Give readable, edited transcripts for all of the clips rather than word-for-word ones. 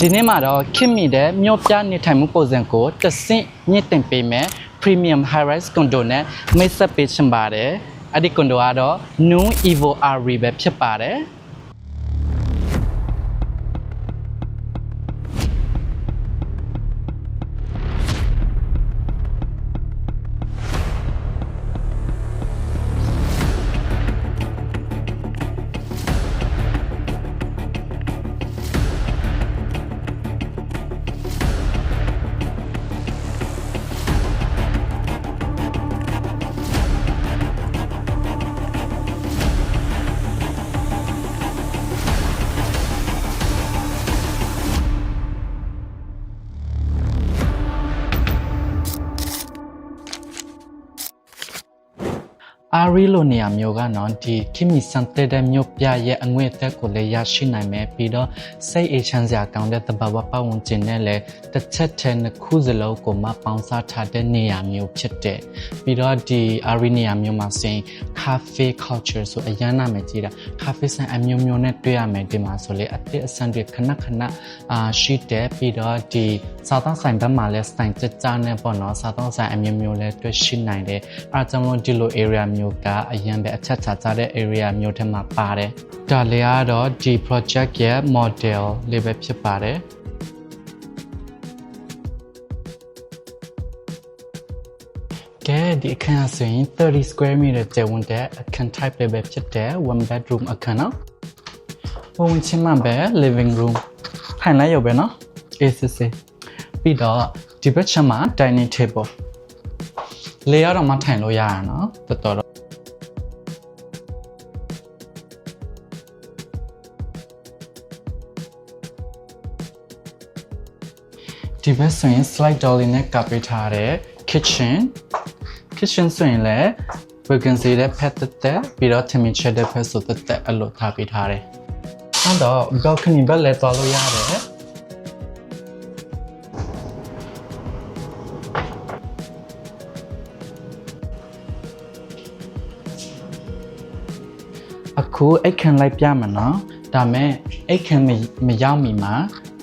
ဒီနေ့မှာတော့ခင်မီတဲ့မြို့ပြနေထိုင်မှုပုံစံကိုတဆင့်မြင့်တင်ပေးမယ် Premium High Rise Condo နဲ့မိတ်ဆက်ပေးချင်ပါတယ်အဲ့ဒီ condo ကတော့ New Evo RE ပဲဖြစ်ပါတယ်အာရီလိုနေရာမျိုးကနော်ဒီခင်မီစံတဲ့တဲ့မြို့ပြရဲ့အငွေ့အသက်ကိုလည်းရရှိနိုင်မယ်ပြီးတော့စိတ်အေးချမ်းစရာကောင်းတဲ့သဘာဝပတ်ဝန်းကျင်နဲ့လည်းတစ်ချက်တည်းနှစ်ခုစလုံးကိုမှပေါင်းစားထားတဲ့နေရာမျိုးဖြစ်တဲ့ပြီးတော့ဒီအာရီနေရာမျိုးမှာဆိုရင် cafe culture ဆိုအရန်နာမယ်ကြည့်တာ cafe ဆိုင်အမျိုးမျိုးနဲ့တွေ့ရမယ်ဒီမှာဆိုလေအသစ်အဆန်းတွေခဏရှိတဲ့ပြီးတော့ဒီစားသောက်ဆိုင်ဘက်မှာလည်းဆိုင်ကြကြနဲ့ပေါ့နော်စားသောက်ဆိုင်အမျိုးမျိုးလည်းတွေ့ရှိနိုင်တယ်အဲကြောင့်လို့ဒီလို area မျိုးကအရင်ပဲအချက်ချကြတဲ့ area မျိုးထဲမှာပါတယ်ဒါလေးကတော့ဒီ project ရဲ့ model လေးပဲဖြစ်ပါတယ်ကဲဒီအခန်းဆိုရင်30 square meter ကျယ်ဝန်းတဲ့အခန်း type ပဲဖြစ်တဲ့ one bedroom အခန်းနော်ဝင်ချင်းမှာပဲ living room ထိုင်လိုက်ရုံပဲနော်အေးစစ်စစ်ပြီးတော့ဒီဘက်ချက်မှာ dining table လေရတော့မှထိုင်လို့ရရနော်တော်တော်ဒီဘက်ဆိုရင် slide door လေးနဲ့ကပ်ပေးထားတဲ့ kitchen ဆိုရင်လည်း vacancy တဲ့ဖက်တက်ပြီးတော့ temperature တဲ့ဖက်ဆိုတက်အလို့ထားပေးထားတယ်အဲ့တော့ balcony ဘက်လည်းသွားလို့ရတယ်အခုအိတ်ခမ်းလိုက်ပြမယ်နော်ဒါမဲ့အိတ်ခမ်းမရောက်မီမှာ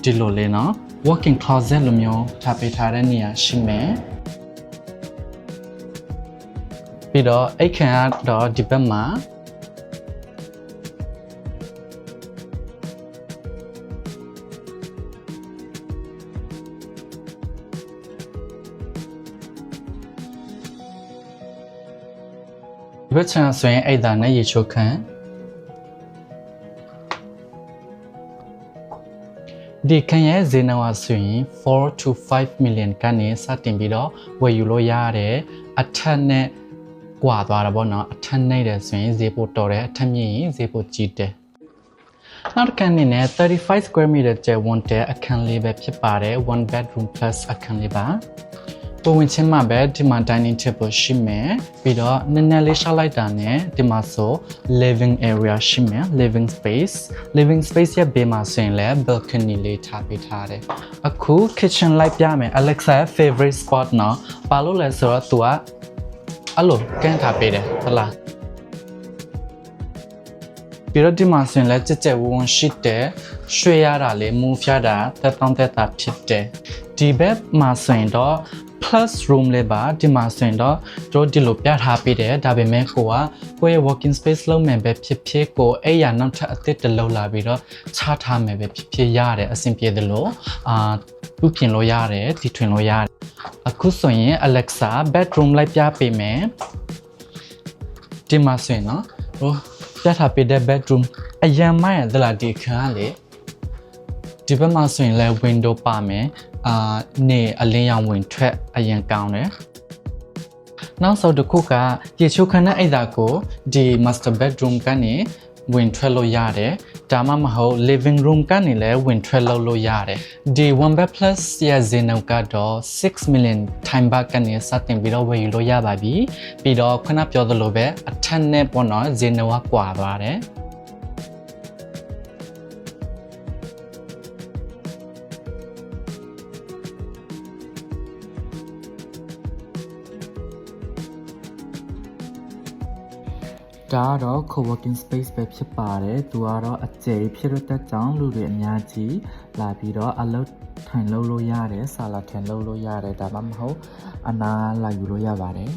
ဒီလိုလေးနော် walk-in closet လိုမျိုးထားပေးထားတဲ့နေရာရှိမယ်ပြီးတော့အိတ်ခမ်းကတော့ဒီဘက်မှာဒီဘက်ချမ်းဆိုရင်အိတ်သားနဲ့ရေချိုးခမ်းဒီခန်းရဲ့ဈေးနှုန်းဆိုရင်4 to 5 million ကနေစတင်ပြီးတော့ဝယ်ယူလို့ရတယ်အထက်နဲ့ကွာသွားတာပေါ့နော်အထက်နဲ့တယ်ဆိုရင်ဈေးပိုတော်တယ်အထက်မြင့်ရင်ဈေးပိုကြီးတယ်နောက်တစ်ခန်းအနေနဲ့35 square meter ကျယ်ဝန်းတဲ့အခန်းလေးပဲဖြစ်ပါတယ်1 bedroom plus အခန်းလေးပါပုံဝင်ချင်းမှာပဲဒီမှာ dining table ရှိမယ်ပြီးတော့နည်းနည်းလေးရှောက်လိုက်တာနဲ့ဒီမှာဆို living area ရှိမယ် living space ရဲ့ဘေးမှာဆိုရင်လည်း balcony လေးထားပေးထားတယ်အခု kitchen လိုက်ပြမယ် Alexa ရဲ့ favorite spot နော်ဘာလို့လဲဆိုတော့ तू ကအဲ့လိုကန်းထားပေးတယ်ဟုတ်လားပြီးတော့ဒီမှာဆိုရင်လည်းကြက်ကြက်ဝန်းဝန်းရှိတယ်ရွှေရတာလေး move ရတာတက်တောင်းတက်တာဖြစ်တယ်ဒီဘက်မှာဆိုရင်တော့plus room လေးပါဒီမှာဆိုရင်တော့တို့ဒီလိုပြထားပေးတယ်ဒါပေမဲ့ကိုရဲ့ working space လုံးမယ်ပဲဖြစ်ကိုအဲ့ရနောက်ထပ်အသစ်တလုံးလာပြီးတော့ချထားမယ်ပဲဖြစ်ရတယ်အဆင်ပြေသလိုပြုပြင်လို့ရတယ်တီထွင်လို့ရတယ်အခုဆိုရင် Alexa bedroom လိုက်ပြပေးမယ်ဒီမှာဆိုရင်နော်ဟိုပြထားပေးတဲ့ bedroom အရန်မိုက်ရသလားဒီခန်းကလေဒီဘက်မှာဆိုရင်လည်း window ပါမယ်နေအလင်းရောင်ဝင်ထွက်အရင်ကောင်းတယ်နောက်ဆုံးတစ်ခုကရေချိုးခန်းနဲ့အိမ်သာကိုဒီ master bedroom ကနေဝင်ထွက်လို့ရတယ်ဒါမှမဟုတ် living room ကနေလည်းဝင်ထွက်လို့ရတယ်ဒီ one bed plus ရဲ့ဈေးနှုန်းကတော့6 million time back ကနေစတင်ပြီးတော့ဝယ်ယူလို့ရပါပြီပြီးတော့ခုနပြောသလိုပဲအထက်နဲ့ပေါ့နော်ဈေးနှုန်းကကွာသွားတယ်ဒါကတော့ co-working space ပဲဖြစ်ပါတယ်သူကတော့အကျယ်ဖြစ်တဲ့ကြောင့်လူတွေအများကြီး လာပြီးတော့အလုပ်ထိုင်လုပ်လို့ရတယ်ဆာလာထိုင်လုပ်လို့ရတယ်ဒါမှမဟုတ်အနာလာယူလို့ရပါတယ်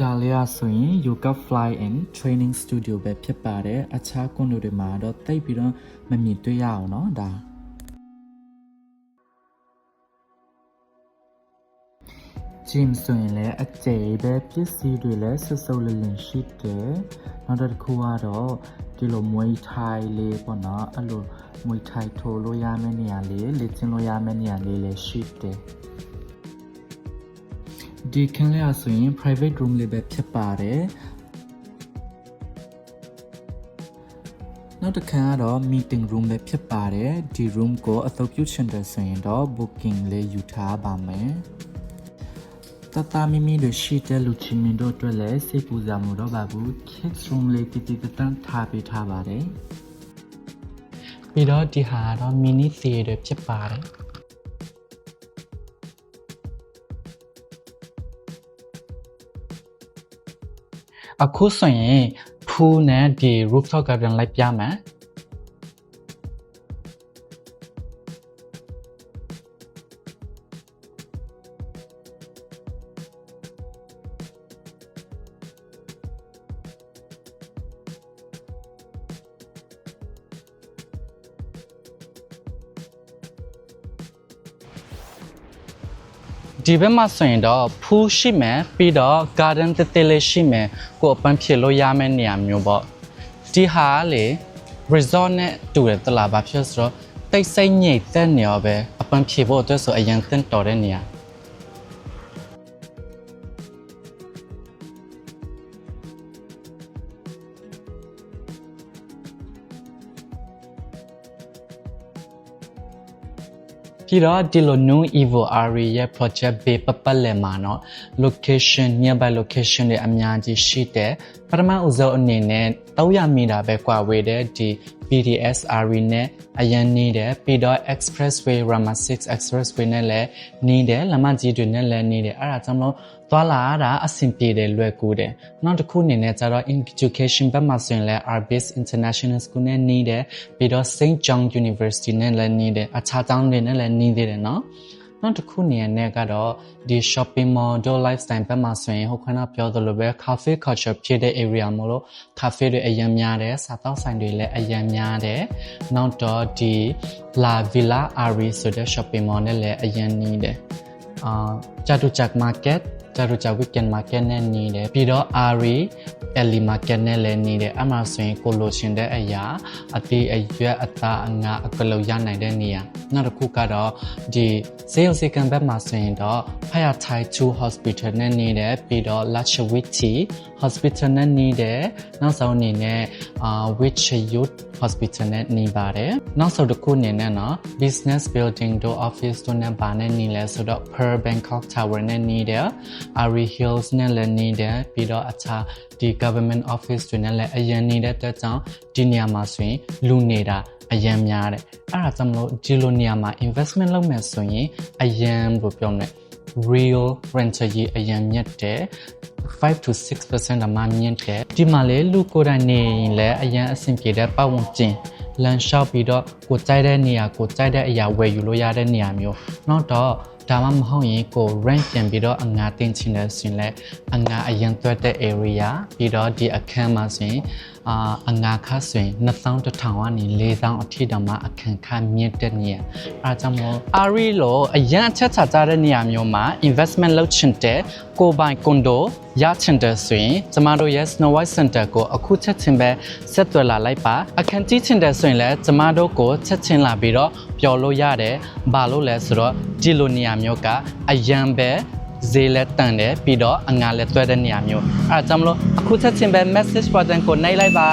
ဒါလေးအဆိုရင် Yoga Fly and Training Studio ပဲဖြစ်ပါတယ်အခြားကွန်ဒိုတွေမှာတော့တိတ်ပြီးတော့မမြင်တွေ့ရအောင်เนาะဒါဂျင်းဆိုရင်လည်းအကျယ်ပဲပစ္စည်းတွေလည်းဆွဆုပ်လင်းရှိတယ်နောက်တစ်ခုကတော့ဒီလိုမွေးထိုင်လေးပေါ့နော်အဲ့လိုမွေးထိုင်ထိုးလို့ရမယ့်နေရာလေးလေ့ကျင့်လို့ရမယ့်နေရာလေးလည်းရှိတယ်ဒီခန်းလေးအဆိုရင် private room လေးပဲဖြစ်ပါတယ်နောက်တစ်ခါကတော့ meeting room ပဲဖြစ်ပါတယ်ဒီ room ကိုအသုံးပြုချင်တယ်ဆိုရင်တော့ booking လေးယူထားပါမယ်တသမီမီတို့ရှိတဲ့လူချင်းမင်းတို့အတွက်လည်းစိတ်ပူစရာမလိုတော့ပါဘူး kids room လေးတည်တည်တန်းထားပေးထားပါတယ်ပြီးတော့ဒီဟာတော့ mini theater ဖြစ်ပါတယ်အခုဆိုရင် pool နဲ့ဒီ rooftop garden လိုက်ပြမယ်ဒီဘက်မှာဆိုရင်တော့ pool ရှိမယ်ပြီးတော့ garden တည်လေးရှိမယ်ကိုအပန်းဖြစ်လို့ရမယ့်နေရာမျိုးပေါ့ဒီဟာလေ resort နဲ့တူတယ်တလားဘာဖြစ်ဆိုတော့တိတ်ဆိတ်ညိတ်တဲ့နေရာပဲအပန်းဖြစ်ဖို့အတွက်ဆိုအရင်သင့်တော်တဲ့နေရာပြီးတော့ဒီလို New Evo Area ရဲ့ project ဘေးပတ်ပတ်လည်မှာเนาะ location nearby location တွေအများကြီးရှိတယ်ပထမဦးဆုံးအနေနဲ့300မီတာပဲကွာဝေးတဲ့ဒီ PDS Area နဲ့အရင်နေတယ်ပြီးတော့ Expressway Rama 6 Expressway နဲ့လည်းနေတယ်လမ်းမကြီးတွေနဲ့လည်းနေတယ်အဲ့ဒါကြောင့်မလို့သွားလာတာအဆင်ပြေတယ်လွယ်ကူတယ်နောက်တစ်ခုအနေနဲ့ကျတော့ education ဘက်မှာဆိုရင်လည်း RBS International School နဲ့နေတယ်ပြီးတော့ St. John University နဲ့လည်းနေတယ်အခြားကျောင်းတွေနဲ့လည်းနေသေးတယ်เนาะနောက်တစ်ခုနေရာနဲ့ကတော့ဒီ shopping mall တို့ lifestyle ဘက်မှာဆိုရင်ဟိုခဏပြောသလိုပဲ cafe culture ဖြစ်တဲ့ area မို့လို့ cafe တွေအရင်များတယ်စားသောက်ဆိုင်တွေလည်းအရင်များတယ်နောက်တော့ဒီ La Villa Ari ဆိုတဲ့ shopping mall နဲ့လည်းအရင်နေတယ်Chatuchak market Chatuchak weekend market နဲ့နေတယ်ပြီးတော့ Ari Ellie market နဲ့လည်းနေတယ်အမှဆိုရင်ကိုလိုချင်တဲ့အရာအသေးအရွက်အသားအငါအကလုံးရနိုင်တဲ့နေရာနောက်တစ်ခုကတော့ဒီစေယုံစေကံဘက်မှာဆိုရင်တော့ Phaya Thai 2 Hospital နဲ့နေတယ်ပြီးတော့ Lachawiti Hospital နဲ့နေတယ်နောက်ဆုံးအနေနဲ့Witch Youth Hospital နဲ့နေပါတယ်နောက်ဆုံးတစ်ခုအနေနဲ့နော် Business Building တို့ Office တို့နဲ့ဘာနဲ့နေလဲဆိုတော့ Pearl Bangkok Tower နဲ့နေတယ် Ari Hills နဲ့လည်းနေတယ်ပြီးတော့အခြားဒီ Government Office တွေနဲ့လည်းအရင်နေတဲ့အတွက်ကြောင့်ဒီနေရာမှာဆိုရင်လူနေတာအရင်များတယ်အဲ့ဒါကြောင့်မလို့ဒီလိုနေရာမှာ investment လုပ်မယ်ဆိုရင်အရင်ဘယ်လိုပြောမလဲ real rental yield အရင်မြတ်တယ်5 to 6% အမှမြင့်တယ်ဒီမှာလေလူကိုယ်တိုင်နေရင်လည်းအရင်အဆင်ပြေတဲ့ပတ်ဝန်းကျင်လမ်းလျှောက်ပြီးတော့ကိုကြိုက်တဲ့နေရာကိုကြိုက်တဲ့အရာဝယ်ယူလို့ရတဲ့နေရာမျိုးနောက်တော့ဒါမှမဟုတ်ရင်ကို rent ပြန်ပြီးတော့အငါတင်ချင်တယ်ဆိုရင်လည်းအငါအရင်သွက်တဲ့ area ပြီးတော့ဒီအခန်းမှာဆိုရင်အငါခါဆိုရင်2100ကနေ4000အထိတောင်မှအခန်းခါမြင့်တဲ့နေရာအဲဒါကြောင့်မို့ Ari လို့အရင်အချက်ချကြတဲ့နေရာမျိုးမှာ investment လုပ်ချင်တဲ့ကိုပိုင်ကွန်ဒိုရချင်တဲ့ဆိုရင်ကျမတို့ရဲ့ Snow White Center ကိုအခုချက်ချင်းပဲဆက်သွယ်လာလိုက်ပါအခန်းကြီးချင်တဲ့ဆိုရင်လည်းကျမတို့ကိုချက်ချင်းလာပြီးတော့ပြောလို့ရတယ်ဘာလို့လဲဆိုတော့ဒီလိုနေရာမျိုးကအရန်ပဲဈေးလက်တန်တယ်ပြီးတော့အငါလည်းတွဲတဲ့နေရာမျိုးအဲဒါကြောင့်မလို့အခုချက်ချင်းပဲ message button ကိုနှိပ်လိုက်ပါ